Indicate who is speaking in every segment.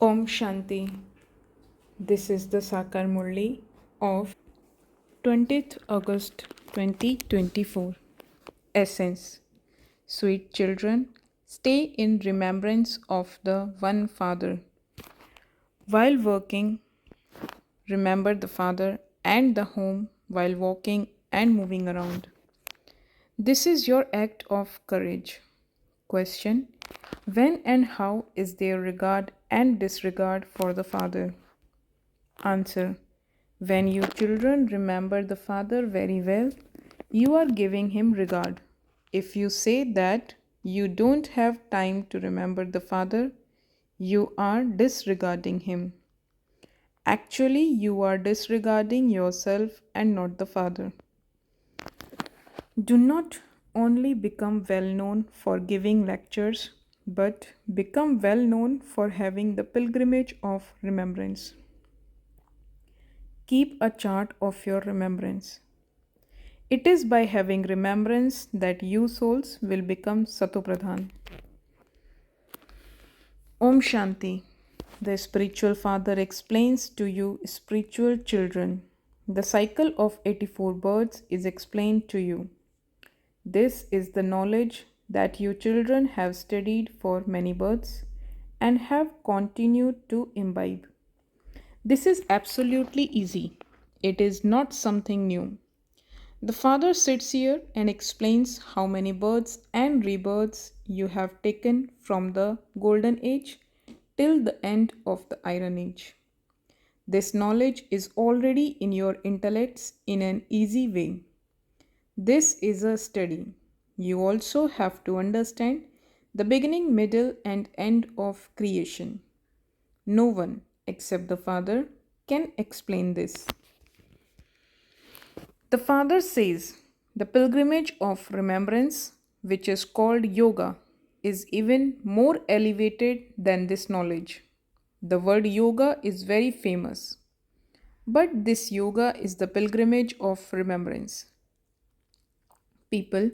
Speaker 1: Om Shanti. This is the Sakar Murli of 20th August 2024. Essence. Sweet children, stay in remembrance of the One Father. While working, remember the Father and the home while walking and moving around. This is your act of courage. Question. When and how is there regard and disregard for the Father? Answer. When you children remember the Father very well, you are giving him regard. If you say that you don't have time to remember the Father, you are disregarding him. Actually, you are disregarding yourself and not the Father. Do not only become well known for giving lectures, but become well known for having the pilgrimage of remembrance. Keep a chart of your remembrance. It is by having remembrance that you souls will become satopradhan. Om Shanti. The spiritual father explains to you, spiritual children. The cycle of 84 births is explained to you. This is the knowledge that you children have studied for many births and have continued to imbibe. This is absolutely easy. It is not something new. The Father sits here and explains how many births and rebirths you have taken from the Golden Age till the end of the Iron Age. This knowledge is already in your intellects in an easy way. This is a study. You also have to understand the beginning, middle, and end of creation. No one except the Father can explain this. The Father says the pilgrimage of remembrance, which is called yoga, is even more elevated than this knowledge. The word yoga is very famous, but this yoga is the pilgrimage of remembrance. People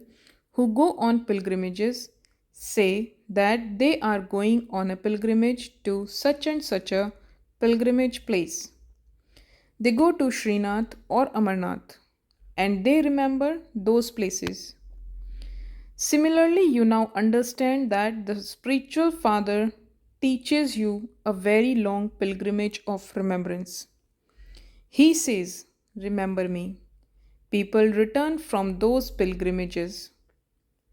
Speaker 1: who go on pilgrimages say that they are going on a pilgrimage to such and such a pilgrimage place. They go to Srinath or Amarnath and they remember those places. Similarly, you now understand that the spiritual father teaches you a very long pilgrimage of remembrance. He says, remember me. People return from those pilgrimages.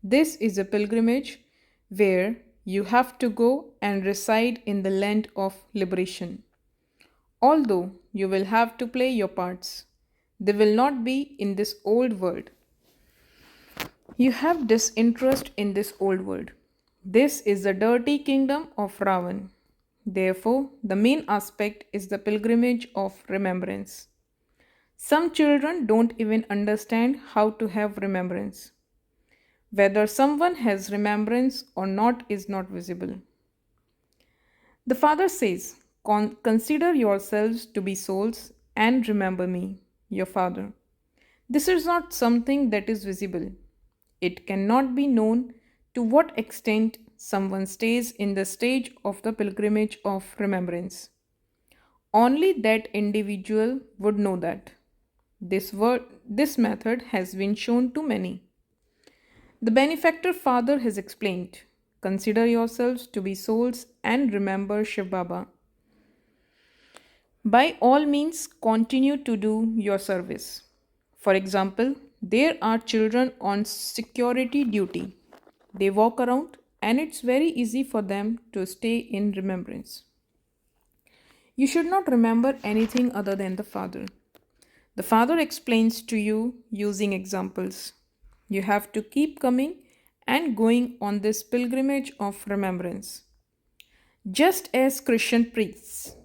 Speaker 1: This is a pilgrimage where you have to go and reside in the land of liberation. Although you will have to play your parts, they will not be in this old world. You have disinterest in this old world. This is the dirty kingdom of Ravan. Therefore, the main aspect is the pilgrimage of remembrance. Some children don't even understand how to have remembrance. Whether someone has remembrance or not is not visible. The Father says, consider yourselves to be souls and remember me, your Father. This is not something that is visible. It cannot be known to what extent someone stays in the stage of the pilgrimage of remembrance. Only that individual would know that. This method has been shown to many. The benefactor father has explained, consider yourselves to be souls and remember Shiv Baba. By all means, continue to do your service. For example, there are children on security duty. They walk around and it's very easy for them to stay in remembrance. You should not remember anything other than the Father. The Father explains to you using examples. You have to keep coming and going on this pilgrimage of remembrance. Just as Christian priests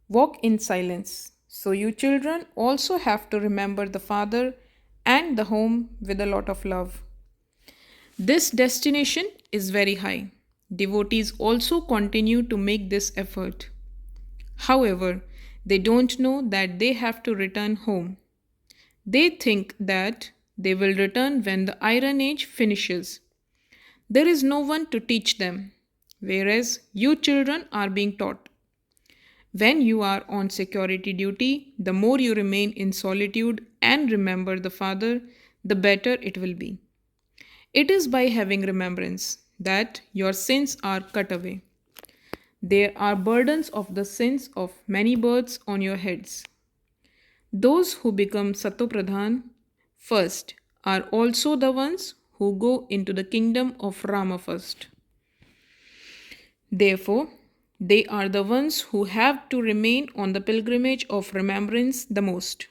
Speaker 1: walk in silence, so you children also have to remember the Father and the home with a lot of love. This destination is very high. Devotees also continue to make this effort. However, they don't know that they have to return home. They think that they will return when the Iron Age finishes. There is no one to teach them, whereas you children are being taught. When you are on security duty, the more you remain in solitude and remember the Father, the better it will be. It is by having remembrance that your sins are cut away. There are burdens of the sins of many births on your heads. Those who become satopradhan first are also the ones who go into the kingdom of Rama first. Therefore, they are the ones who have to remain on the pilgrimage of remembrance the most.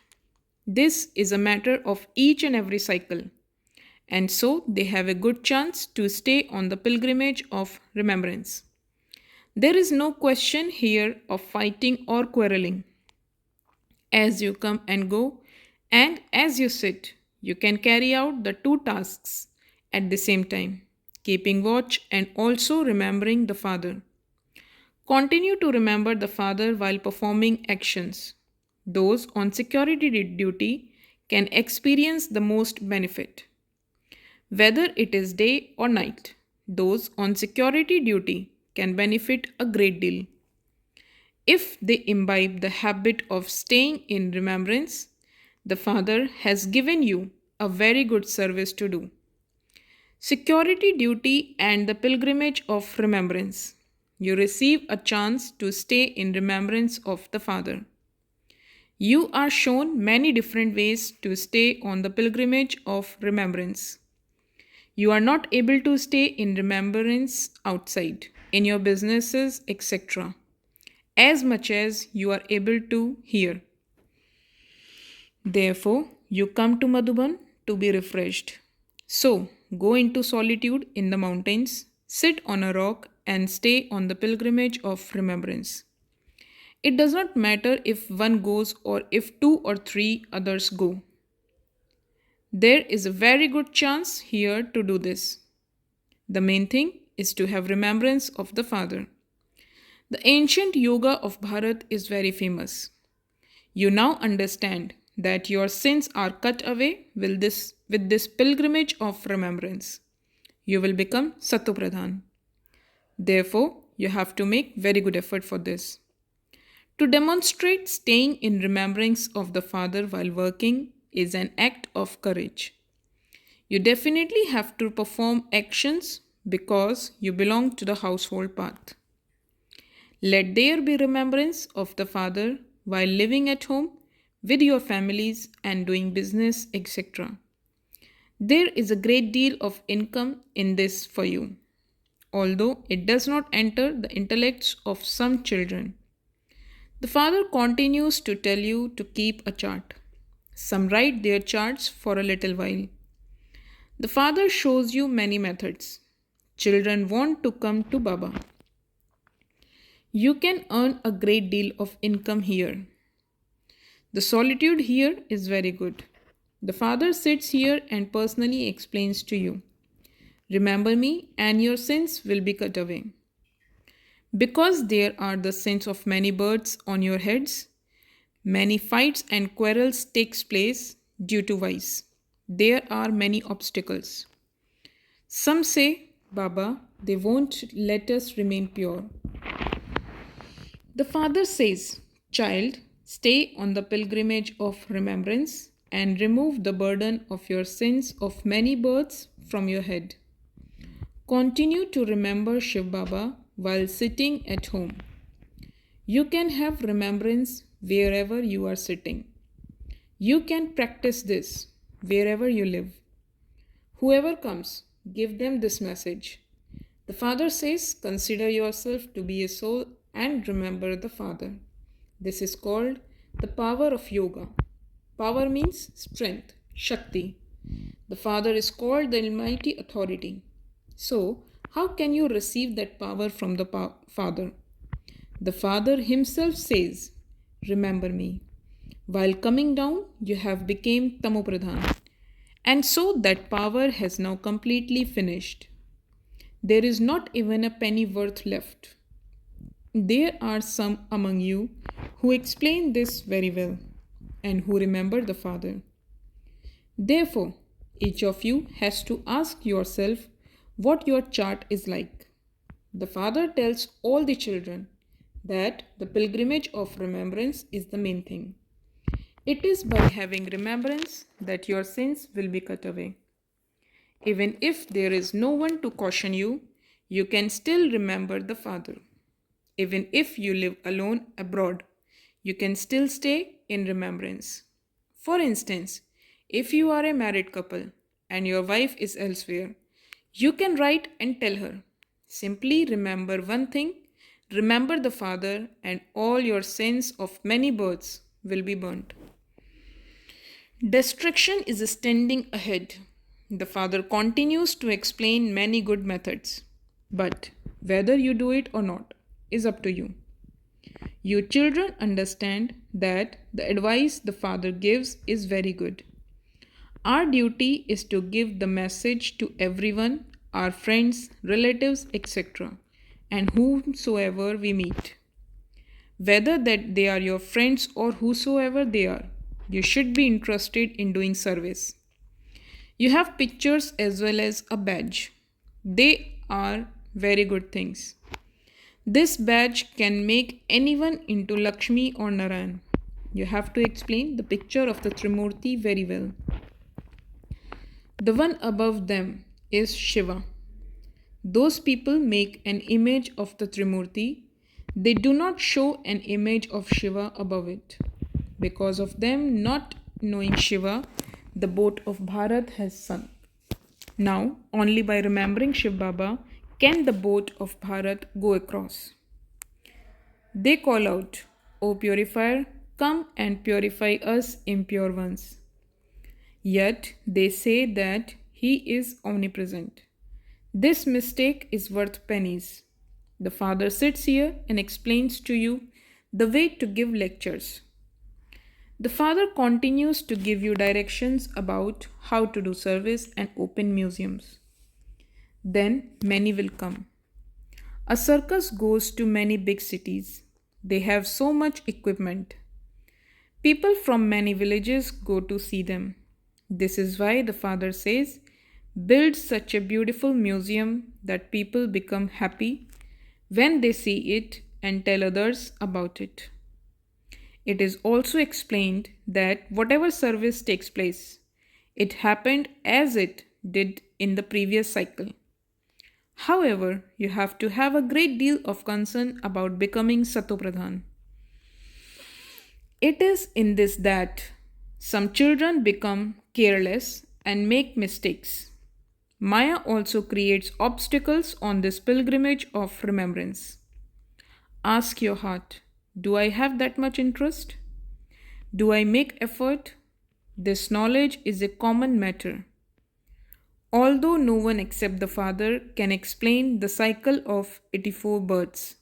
Speaker 1: This is a matter of each and every cycle, and so they have a good chance to stay on the pilgrimage of remembrance. There is no question here of fighting or quarreling. As you come and go, and as you sit, you can carry out the two tasks at the same time, keeping watch and also remembering the Father. Continue to remember the Father while performing actions. Those on security duty can experience the most benefit. Whether it is day or night, those on security duty can benefit a great deal. If they imbibe the habit of staying in remembrance, the Father has given you a very good service to do. Security duty and the pilgrimage of remembrance. You receive a chance to stay in remembrance of the Father. You are shown many different ways to stay on the pilgrimage of remembrance. You are not able to stay in remembrance outside, in your businesses, etc., as much as you are able to here. Therefore, you come to Madhuban to be refreshed. So, go into solitude in the mountains, sit on a rock, and stay on the pilgrimage of remembrance. It does not matter if one goes or if two or three others go. There is a very good chance here to do this. The main thing is to have remembrance of the Father. The ancient yoga of Bharat is very famous. You now understand that your sins are cut away with this pilgrimage of remembrance. You will become satopradhan. Therefore, you have to make very good effort for this. To demonstrate staying in remembrance of the Father while working is an act of courage. You definitely have to perform actions because you belong to the household path. Let there be remembrance of the Father while living at home with your families and doing business, etc. There is a great deal of income in this for you, although it does not enter the intellects of some children. The Father continues to tell you to keep a chart. Some write their charts for a little while. The Father shows you many methods. Children want to come to Baba. You can earn a great deal of income here. The solitude here is very good. The Father sits here and personally explains to you. Remember me and your sins will be cut away. Because there are the sins of many birds on your heads, many fights and quarrels takes place due to vice. There are many obstacles. Some say, Baba, they won't let us remain pure. The Father says, Child, stay on the pilgrimage of remembrance and remove the burden of your sins of many births from your head. Continue to remember Shiv Baba while sitting at home. You can have remembrance wherever you are sitting. You can practice this wherever you live. Whoever comes, give them this message. The Father says, consider yourself to be a soul and remember the Father. This is called the power of yoga. Power means strength, Shakti. The Father is called the Almighty Authority. So, how can you receive that power from the Father? The Father Himself says, remember me. While coming down, you have become tamopradhan. And so that power has now completely finished. There is not even a penny worth left. There are some among you who explain this very well and who remember the Father. Therefore, each of you has to ask yourself what your chart is like. The Father tells all the children, that the pilgrimage of remembrance is the main thing. It is by having remembrance that your sins will be cut away. Even if there is no one to caution you, you can still remember the Father. Even if you live alone abroad, you can still stay in remembrance. For instance, if you are a married couple and your wife is elsewhere, you can write and tell her, simply remember one thing, remember the Father, and all your sins of many births will be burnt. Destruction is standing ahead. The Father continues to explain many good methods, but whether you do it or not is up to you. You children understand that the advice the Father gives is very good. Our duty is to give the message to everyone, our friends, relatives, etc., and whomsoever we meet. Whether that they are your friends or whosoever they are, you should be interested in doing service. You have pictures as well as a badge. They are very good things. This badge can make anyone into Lakshmi or Narayan. You have to explain the picture of the Trimurti very well. The one above them is Shiva. Those people make an image of the Trimurti. They do not show an image of Shiva above it. Because of them not knowing Shiva, the boat of Bharat has sunk. Now, only by remembering Shiv Baba can the boat of Bharat go across. They call out, O purifier, come and purify us impure ones. Yet they say that he is omnipresent. This mistake is worth pennies. The Father sits here and explains to you the way to give lectures. The Father continues to give you directions about how to do service and open museums. Then many will come. A circus goes to many big cities. They have so much equipment. People from many villages go to see them. This is why the Father says, build such a beautiful museum that people become happy when they see it and tell others about it. It is also explained that whatever service takes place, it happened as it did in the previous cycle. However, you have to have a great deal of concern about becoming satopradhan. It is in this that some children become careless and make mistakes. Maya also creates obstacles on this pilgrimage of remembrance. Ask your heart, do I have that much interest? Do I make effort? This knowledge is a common matter. Although no one except the Father can explain the cycle of 84 births,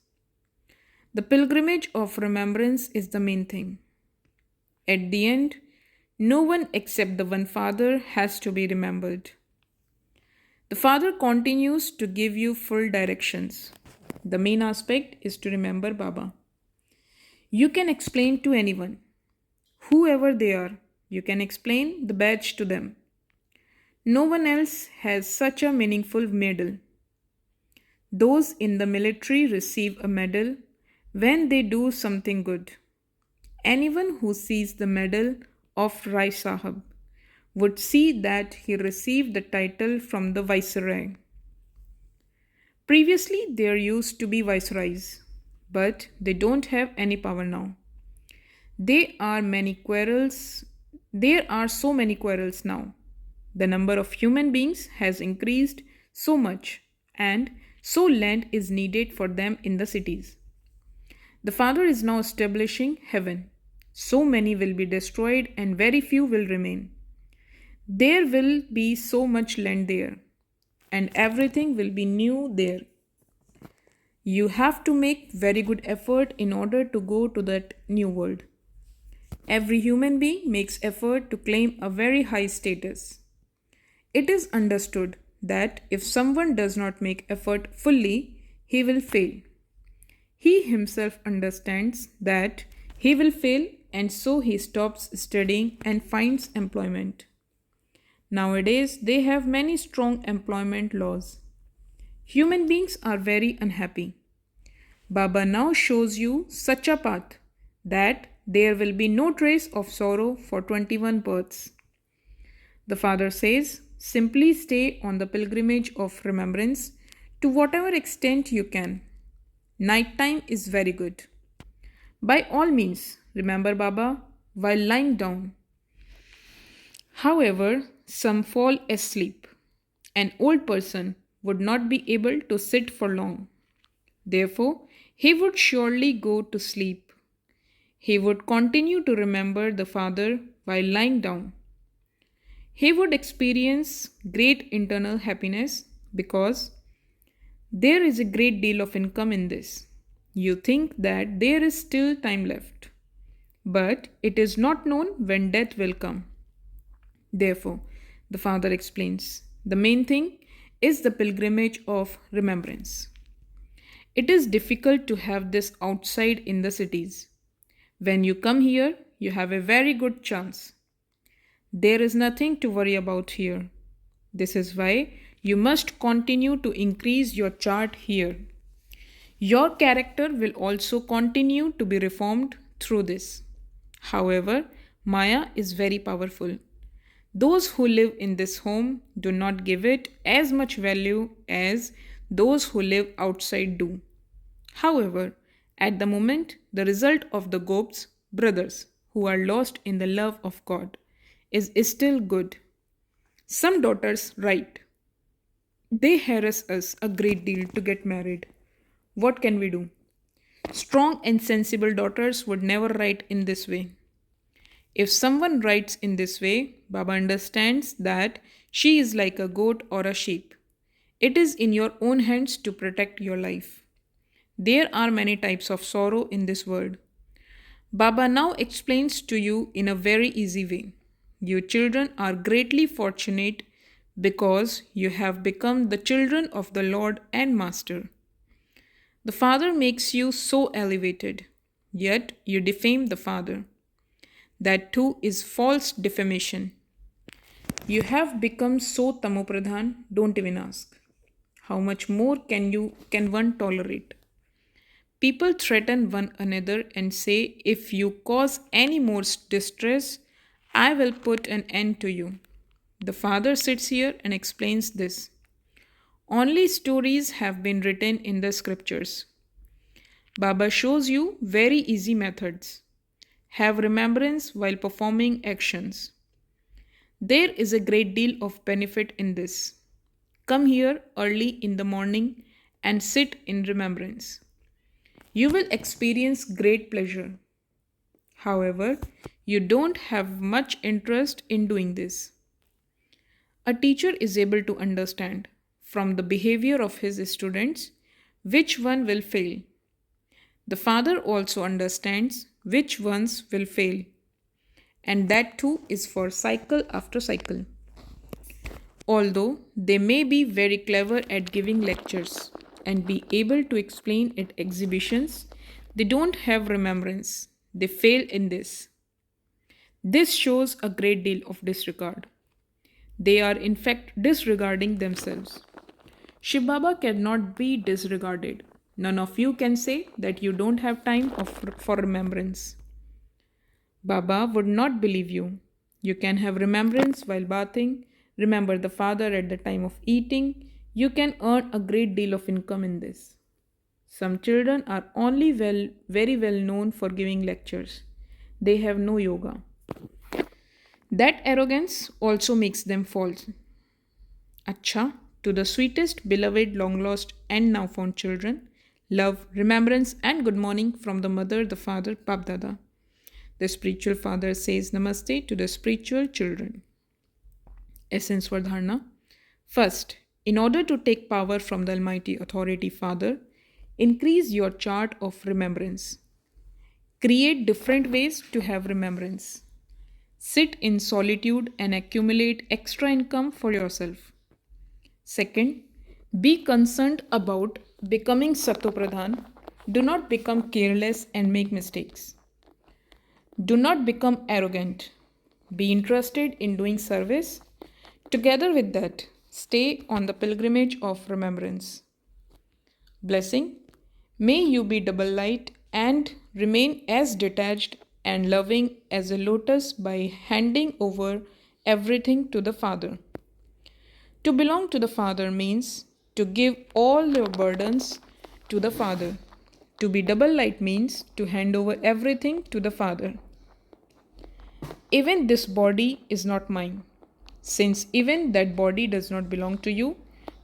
Speaker 1: the pilgrimage of remembrance is the main thing. At the end, no one except the one Father has to be remembered. The Father continues to give you full directions. The main aspect is to remember Baba. You can explain to anyone, whoever they are, you can explain the badge to them. No one else has such a meaningful medal. Those in the military receive a medal when they do something good. Anyone who sees the medal of Rai Sahab would see that he received the title from the Viceroy. Previously, there used to be Viceroys, but they don't have any power now. There are so many quarrels now. The number of human beings has increased so much, and so land is needed for them in the cities. The Father is now establishing heaven. So many will be destroyed and very few will remain. There will be so much land there, and everything will be new there. You have to make very good effort in order to go to that new world. Every human being makes effort to claim a very high status. It is understood that if someone does not make effort fully, he will fail. He himself understands that he will fail, and so he stops studying and finds employment. Nowadays, they have many strong employment laws. Human beings are very unhappy. Baba now shows you such a path that there will be no trace of sorrow for 21 births. The father says, simply stay on the pilgrimage of remembrance to whatever extent you can. Night time is very good. By all means, remember Baba while lying down. However, some fall asleep. An old person would not be able to sit for long. Therefore, he would surely go to sleep. He would continue to remember the Father while lying down. He would experience great internal happiness because there is a great deal of income in this. You think that there is still time left, but it is not known when death will come. Therefore, the Father explains, the main thing is the pilgrimage of remembrance. It is difficult to have this outside in the cities. When you come here, you have a very good chance. There is nothing to worry about here. This is why you must continue to increase your chart here. Your character will also continue to be reformed through this. However, Maya is very powerful. Those who live in this home do not give it as much value as those who live outside do. However, at the moment, the result of the Gop's brothers who are lost in the love of God is still good. Some daughters write, they harass us a great deal to get married. What can we do? Strong and sensible daughters would never write in this way. If someone writes in this way, Baba understands that she is like a goat or a sheep. It is in your own hands to protect your life. There are many types of sorrow in this world. Baba now explains to you in a very easy way. You children are greatly fortunate because you have become the children of the Lord and Master. The Father makes you so elevated, yet you defame the Father. That too is false defamation. You have become so tamopradhan, don't even ask. How much more can one tolerate? People threaten one another and say, if you cause any more distress, I will put an end to you. The Father sits here and explains this. Only stories have been written in the scriptures. Baba shows you very easy methods. Have remembrance while performing actions. There is a great deal of benefit in this. Come here early in the morning and sit in remembrance. You will experience great pleasure. However, you don't have much interest in doing this. A teacher is able to understand from the behavior of his students which one will fail. The Father also understands which ones will fail, and that too is for cycle after cycle. Although they may be very clever at giving lectures and be able to explain at exhibitions, they don't have remembrance. They fail in this. This shows a great deal of disregard. They are in fact disregarding themselves. Shiv Baba cannot be disregarded. None of you can say that you don't have time for remembrance. Baba would not believe you. You can have remembrance while bathing, remember the Father at the time of eating. You can earn a great deal of income in this. Some children are only very well known for giving lectures. They have no yoga. That arrogance also makes them false. Achcha, to the sweetest, beloved, long lost, and now found children, love, remembrance, and good morning from the mother, the father, BapDada. The spiritual father says namaste to the spiritual children. Essence for dharana. First, in order to take power from the Almighty Authority Father, increase your chart of remembrance. Create different ways to have remembrance. Sit in solitude and accumulate extra income for yourself. Second, be concerned about becoming satopradhan. Do not become careless and make mistakes. Do not become arrogant. Be interested in doing service. Together with that, stay on the pilgrimage of remembrance. Blessing. May you be double light and remain as detached and loving as a lotus by handing over everything to the Father. To belong to the Father means to give all your burdens to the Father. To be double light means to hand over everything to the Father. Even this body is not mine. Since even that body does not belong to you,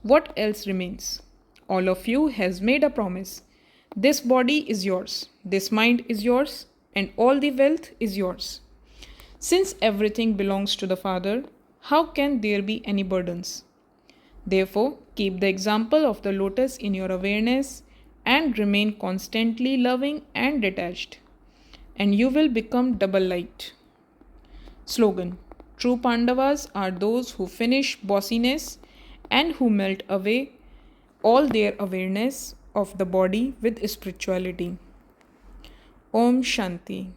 Speaker 1: what else remains? All of you has made a promise. This body is yours, this mind is yours, and all the wealth is yours. Since everything belongs to the Father, how can there be any burdens? Therefore, keep the example of the lotus in your awareness and remain constantly loving and detached, and you will become double light. Slogan: True Pandavas are those who finish bossiness and who melt away all their awareness of the body with spirituality. Om Shanti.